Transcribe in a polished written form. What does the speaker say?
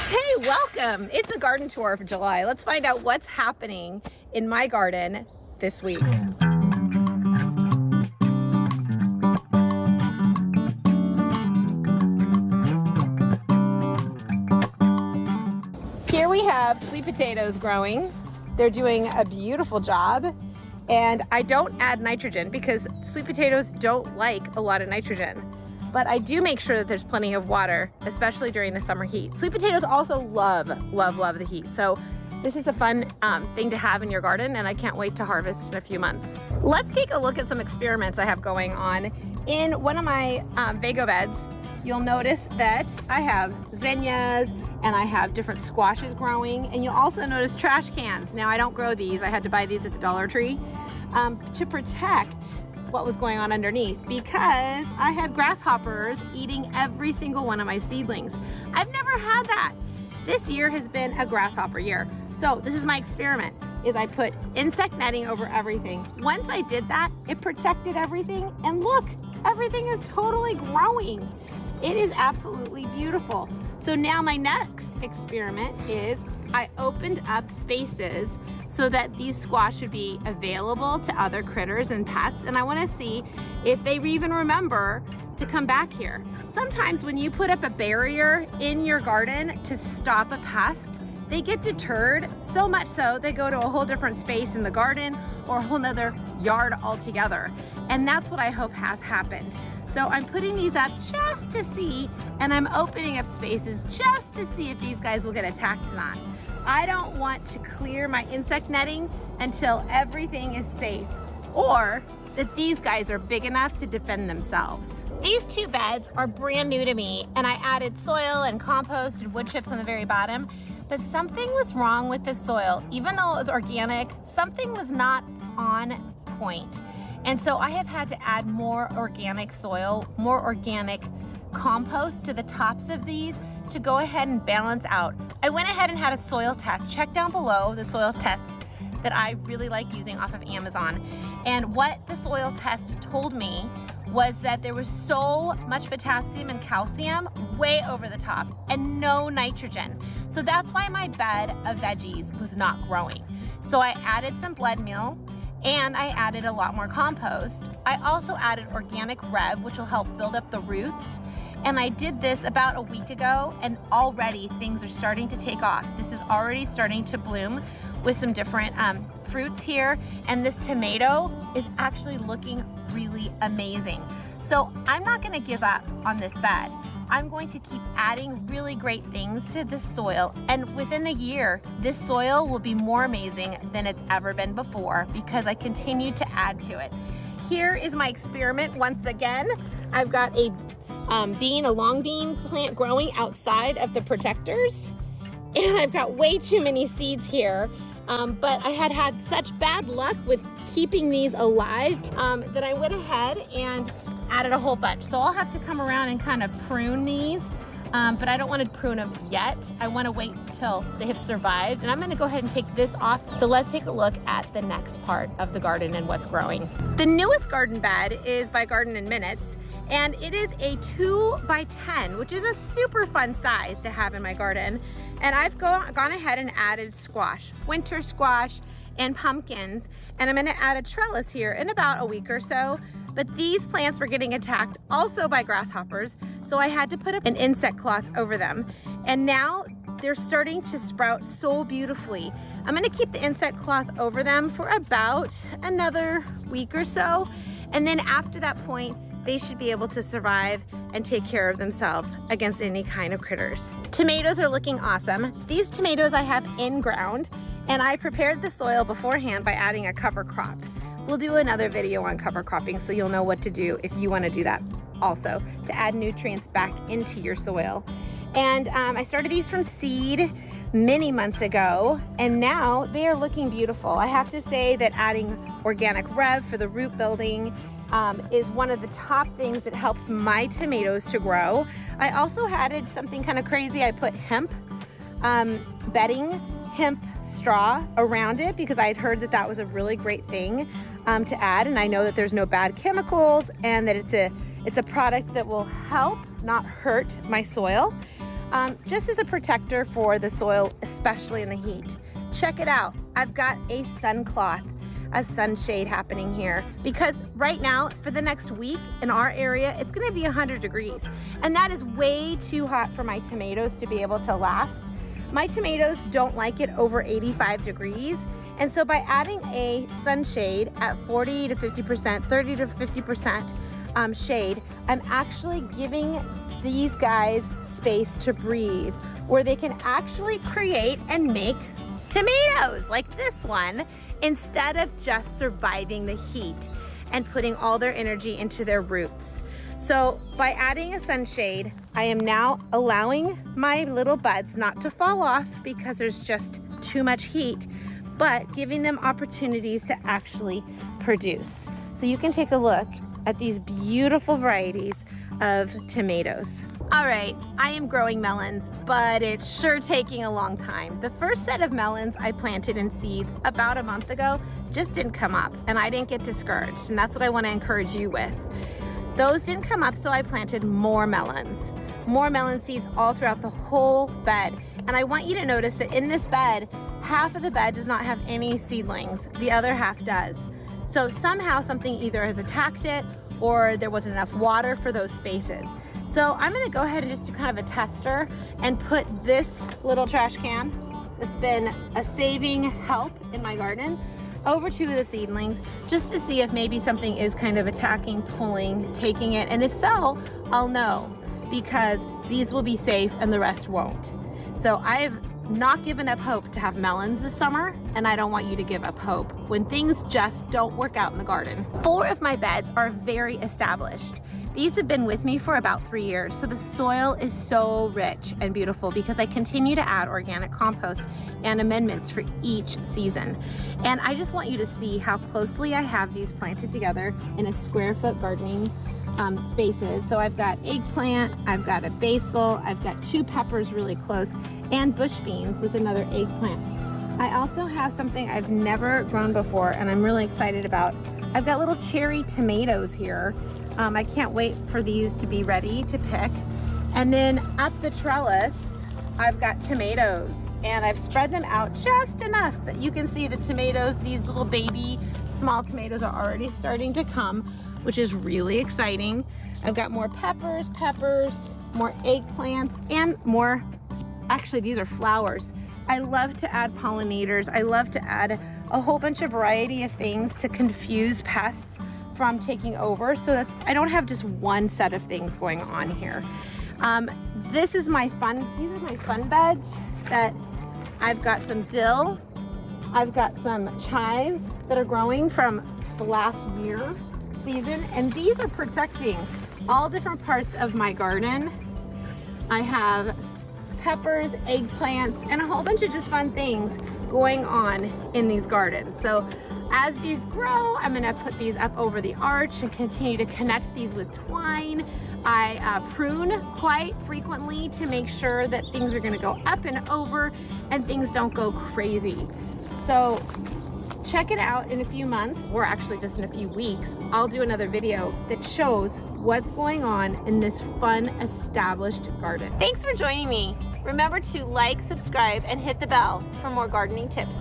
Hey, welcome. It's a garden tour for July. Let's find out what's happening in my garden this week. Here we have sweet potatoes growing. They're doing a beautiful job. And I don't add nitrogen because sweet potatoes don't like a lot of nitrogen. But I do make sure that there's plenty of water, especially during the summer heat. Sweet potatoes also love the heat. So this is a fun thing to have in your garden, and I can't wait to harvest in a few months. Let's take a look at some experiments I have going on. In one of my Vago beds, you'll notice that I have zinnias and I have different squashes growing, and you'll also notice trash cans. Now, I don't grow these. I had to buy these at the Dollar Tree to protect what was going on underneath because I had grasshoppers eating every single one of my seedlings. I've never had that. This year has been a grasshopper year. So this is my experiment, is I put insect netting over everything. Once I did that, it protected everything, and look, everything is totally growing. It is absolutely beautiful. So now my next experiment is I opened up spaces so that these squash would be available to other critters and pests, and I want to see if they even remember to come back here. Sometimes when you put up a barrier in your garden to stop a pest, they get deterred, so much so they go to a whole different space in the garden or a whole nother yard altogether. And that's what I hope has happened. So I'm putting these up just to see, and I'm opening up spaces just to see if these guys will get attacked or not. I don't want to clear my insect netting until everything is safe, or that these guys are big enough to defend themselves. These two beds are brand new to me, and I added soil and compost and wood chips on the very bottom, but something was wrong with the soil. Even though it was organic, something was not on point. And so I have had to add more organic soil, more organic compost to the tops of these to go ahead and balance out. I went ahead and had a soil test. Check down below the soil test that I really like using off of Amazon. And what the soil test told me was that there was so much potassium and calcium way over the top and no nitrogen. So that's why my bed of veggies was not growing. So I added some blood meal, and I added a lot more compost. I also added organic Rev, which will help build up the roots. And I did this about a week ago, and already things are starting to take off. This is already starting to bloom with some different fruits here. And this tomato is actually looking really amazing. So I'm not gonna give up on this bed. I'm going to keep adding really great things to this soil, and within a year, this soil will be more amazing than it's ever been before because I continue to add to it. Here is my experiment once again. I've got a long bean plant growing outside of the protectors, and I've got way too many seeds here, but I had such bad luck with keeping these alive that I went ahead and added a whole bunch. So I'll have to come around and kind of prune these, but I don't want to prune them yet. I want to wait till they have survived, and I'm going to go ahead and take this off. So let's take a look at the next part of the garden and what's growing. The newest garden bed is by Garden in Minutes, and it is a 2x10, which is a super fun size to have in my garden. And I've gone ahead and added squash, winter squash, and pumpkins, and I'm going to add a trellis here in about a week or so. But these plants were getting attacked also by grasshoppers, so I had to put up an insect cloth over them. And now they're starting to sprout so beautifully. I'm gonna keep the insect cloth over them for about another week or so. And then after that point, they should be able to survive and take care of themselves against any kind of critters. Tomatoes are looking awesome. These tomatoes I have in ground, and I prepared the soil beforehand by adding a cover crop. We'll do another video on cover cropping so you'll know what to do if you want to do that also, to add nutrients back into your soil. And I started these from seed many months ago, and now they are looking beautiful. I have to say that adding organic Rev for the root building is one of the top things that helps my tomatoes to grow. I also added something kind of crazy. I put hemp bedding, hemp straw around it because I had heard that that was a really great thing to add, and I know that there's no bad chemicals and that it's a product that will help, not hurt my soil. just as a protector for the soil, especially in the heat. Check it out. I've got a sun cloth, a sunshade happening here, because right now for the next week in our area it's going to be 100 degrees, and that is way too hot for my tomatoes to be able to last. My tomatoes don't like it over 85 degrees, and so by adding a sunshade at 40 to 50%, 30 to 50% shade, I'm actually giving these guys space to breathe, where they can actually create and make tomatoes like this one, instead of just surviving the heat and putting all their energy into their roots. So by adding a sunshade, I am now allowing my little buds not to fall off because there's just too much heat, but giving them opportunities to actually produce. So you can take a look at these beautiful varieties of tomatoes. All right, I am growing melons, but it's sure taking a long time. The first set of melons I planted in seeds about a month ago just didn't come up, and I didn't get discouraged, and that's what I want to encourage you with. Those didn't come up, so I planted more melon seeds all throughout the whole bed. And I want you to notice that in this bed, half of the bed does not have any seedlings, the other half does. So somehow something either has attacked it or there wasn't enough water for those spaces. So I'm gonna go ahead and just do kind of a tester and put this little trash can that's been a saving help in my garden over to the seedlings, just to see if maybe something is kind of attacking, pulling, taking it. And if so, I'll know, because these will be safe and the rest won't. So I've not given up hope to have melons this summer, and I don't want you to give up hope when things just don't work out in the garden. 4 of my beds are very established. These have been with me for about 3 years, so the soil is so rich and beautiful because I continue to add organic compost and amendments for each season. And I just want you to see how closely I have these planted together in a square foot gardening spaces. So I've got eggplant, I've got a basil, I've got 2 peppers really close, and bush beans with another eggplant. I also have something I've never grown before and I'm really excited about. I've got little cherry tomatoes here. I can't wait for these to be ready to pick. And then up the trellis, I've got tomatoes, and I've spread them out just enough that you can see the tomatoes, these little baby small tomatoes are already starting to come, which is really exciting. I've got more peppers, more eggplants, and more, actually these are flowers. I love to add pollinators. I love to add a whole bunch of variety of things to confuse pests from taking over, so that I don't have just one set of things going on here. These are my fun beds that I've got some dill, I've got some chives that are growing from the last year season, and these are protecting all different parts of my garden. I have peppers, eggplants, and a whole bunch of just fun things going on in these gardens. So as these grow, I'm gonna put these up over the arch and continue to connect these with twine. I prune quite frequently to make sure that things are gonna go up and over and things don't go crazy. So check it out in a few months, or actually just in a few weeks. I'll do another video that shows what's going on in this fun established garden. Thanks for joining me. Remember to like, subscribe, and hit the bell for more gardening tips.